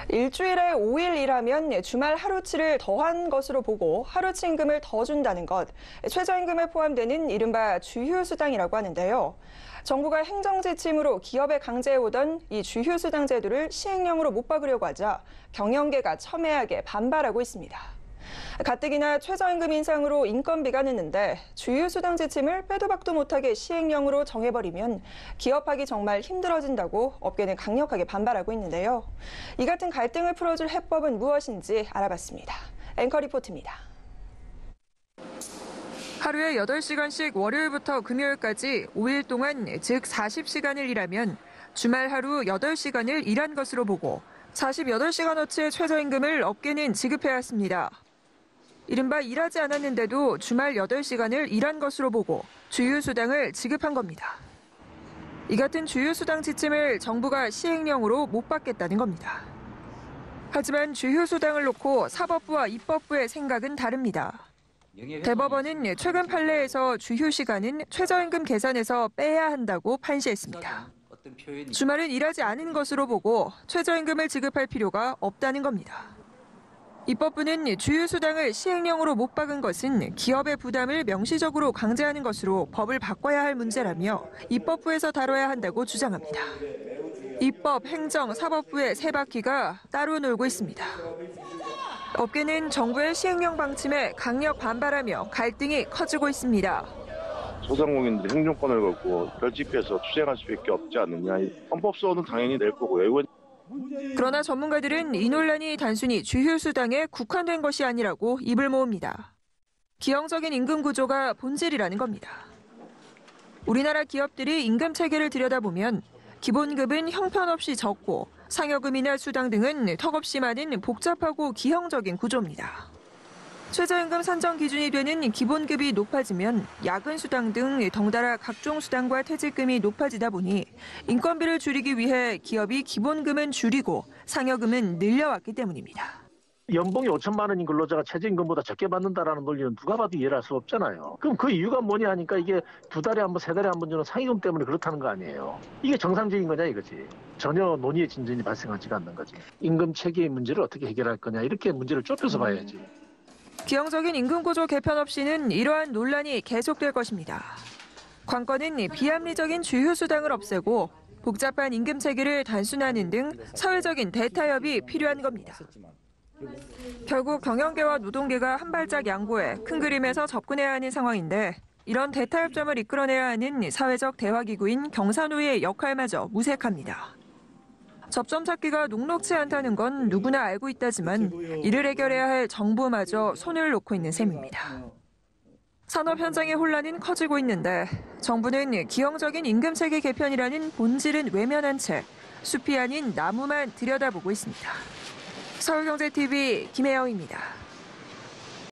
일주일에 5일 일하면 주말 하루치를 더한 것으로 보고 하루치 임금을 더 준다는 것, 최저임금에 포함되는 이른바 주휴수당이라고 하는데요. 정부가 행정지침으로 기업에 강제해오던 이 주휴수당 제도를 시행령으로 못 박으려고 하자 경영계가 첨예하게 반발하고 있습니다. 가뜩이나 최저임금 인상으로 인건비가 느는데 주휴수당 지침을 빼도 박도 못하게 시행령으로 정해버리면 기업하기 정말 힘들어진다고 업계는 강력하게 반발하고 있는데요. 이 같은 갈등을 풀어줄 해법은 무엇인지 알아봤습니다. 앵커 리포트입니다. 하루에 8시간씩 월요일부터 금요일까지 5일 동안 즉 40시간을 일하면 주말 하루 8시간을 일한 것으로 보고 48시간어치의 최저임금을 업계는 지급해야 했습니다. 이른바 일하지 않았는데도 주말 8시간을 일한 것으로 보고 주휴수당을 지급한 겁니다. 이 같은 주휴수당 지침을 정부가 시행령으로 못 받겠다는 겁니다. 하지만 주휴수당을 놓고 사법부와 입법부의 생각은 다릅니다. 대법원은 최근 판례에서 주휴시간은 최저임금 계산에서 빼야 한다고 판시했습니다. 주말은 일하지 않은 것으로 보고 최저임금을 지급할 필요가 없다는 겁니다. 입법부는 주휴수당을 시행령으로 못 박은 것은 기업의 부담을 명시적으로 강제하는 것으로 법을 바꿔야 할 문제라며 입법부에서 다뤄야 한다고 주장합니다. 입법, 행정, 사법부의 세 바퀴가 따로 놀고 있습니다. 업계는 정부의 시행령 방침에 강력 반발하며 갈등이 커지고 있습니다. 소상공인들이 행정권을 갖고 결집해서 투쟁할 수밖에 없지 않느냐. 헌법소원은 당연히 낼 거고요. 그러나 전문가들은 이 논란이 단순히 주휴수당에 국한된 것이 아니라고 입을 모읍니다. 기형적인 임금 구조가 본질이라는 겁니다. 우리나라 기업들이 임금 체계를 들여다보면 기본급은 형편없이 적고 상여금이나 수당 등은 턱없이 많은 복잡하고 기형적인 구조입니다. 최저임금 산정 기준이 되는 기본급이 높아지면 야근 수당 등 덩달아 각종 수당과 퇴직금이 높아지다 보니 인건비를 줄이기 위해 기업이 기본금은 줄이고 상여금은 늘려왔기 때문입니다. 연봉이 5천만 원인 근로자가 최저임금보다 적게 받는다라는 논리는 누가 봐도 이해할 수 없잖아요. 그럼 그 이유가 뭐냐 하니까 이게 2달에 한 번, 3달에 한 번 주는 상여금 때문에 그렇다는 거 아니에요. 이게 정상적인 거냐 이거지. 전혀 논의의 진전이 발생하지가 않는 거지. 임금 체계의 문제를 어떻게 해결할 거냐 이렇게 문제를 좁혀서 봐야지. 기형적인 임금구조 개편 없이는 이러한 논란이 계속될 것입니다. 관건은 비합리적인 주휴수당을 없애고 복잡한 임금 체계를 단순화하는 등 사회적인 대타협이 필요한 겁니다. 결국 경영계와 노동계가 한 발짝 양보해 큰 그림에서 접근해야 하는 상황인데 이런 대타협점을 이끌어내야 하는 사회적 대화기구인 경사노위의 역할마저 무색합니다. 접점 찾기가 녹록치 않다는 건 누구나 알고 있다지만 이를 해결해야 할 정부마저 손을 놓고 있는 셈입니다. 산업 현장의 혼란은 커지고 있는데 정부는 기형적인 임금체계 개편이라는 본질은 외면한 채 숲이 아닌 나무만 들여다보고 있습니다. 서울경제TV 김혜영입니다.